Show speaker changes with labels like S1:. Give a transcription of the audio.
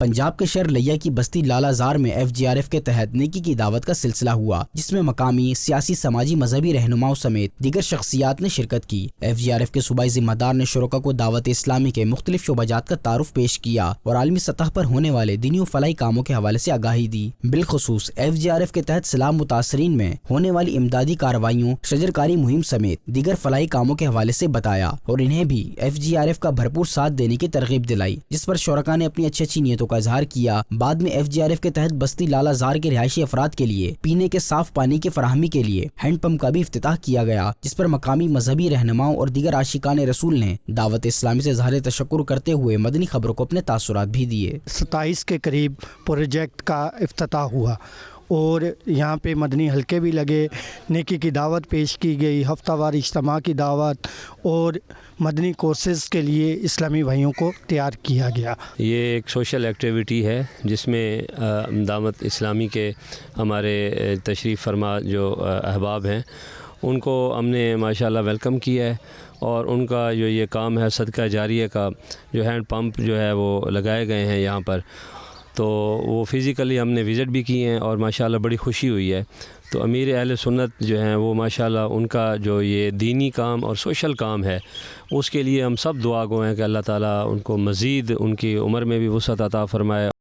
S1: پنجاب کے شہر لیا کی بستی لالا زار میں FGRF کے تحت نیکی کی دعوت کا سلسلہ ہوا، جس میں مقامی سیاسی سماجی مذہبی رہنماؤں سمیت دیگر شخصیات نے شرکت کی۔ FGRF کے صوبائی ذمہ دار نے شرکا کو دعوت اسلامی کے مختلف شعبہ جات کا تعارف پیش کیا اور عالمی سطح پر ہونے والے دینی و فلاحی کاموں کے حوالے سے آگاہی دی۔ بالخصوص FGRF کے تحت سیلاب متاثرین میں ہونے والی امدادی کارروائیوں، شجرکاری مہم سمیت دیگر فلاحی کاموں کے حوالے سے بتایا اور انہیں بھی FGRF کا بھرپور ساتھ دینے کی ترغیب دلائی، جس پر شرکا نے اپنی اچھی نیتوں کا اظہار کیا۔ بعد میں FGRF کے تحت بستی لالا زار کے رہائشی افراد کے لیے پینے کے صاف پانی کی فراہمی کے لیے ہینڈ پمپ کا بھی افتتاح کیا گیا، جس پر مقامی مذہبی رہنماؤں اور دیگر عاشقان رسول نے دعوت اسلامی سے اظہار تشکر کرتے ہوئے مدنی خبروں کو اپنے تاثرات بھی دیے۔
S2: 27 کے قریب پروجیکٹ کا افتتاح ہوا اور یہاں پہ مدنی حلقے بھی لگے، نیکی کی دعوت پیش کی گئی، ہفتہ وار اجتماع کی دعوت اور مدنی کورسز کے لیے اسلامی بھائیوں کو تیار کیا گیا۔
S3: یہ ایک سوشل ایکٹیویٹی ہے جس میں دعوت اسلامی کے ہمارے تشریف فرما جو احباب ہیں ان کو ہم نے ماشاءاللہ ویلکم کیا ہے، اور ان کا جو یہ کام ہے صدقہ جاریہ کا، جو ہینڈ پمپ جو ہے وہ لگائے گئے ہیں یہاں پر، تو وہ فزیکلی ہم نے وزٹ بھی کیے ہیں اور ماشاءاللہ بڑی خوشی ہوئی ہے۔ تو امیر اہل سنت جو ہیں وہ ماشاءاللہ ان کا جو یہ دینی کام اور سوشل کام ہے اس کے لیے ہم سب دعا گو ہیں کہ اللہ تعالیٰ ان کو مزید ان کی عمر میں بھی وسعت عطا فرمائے۔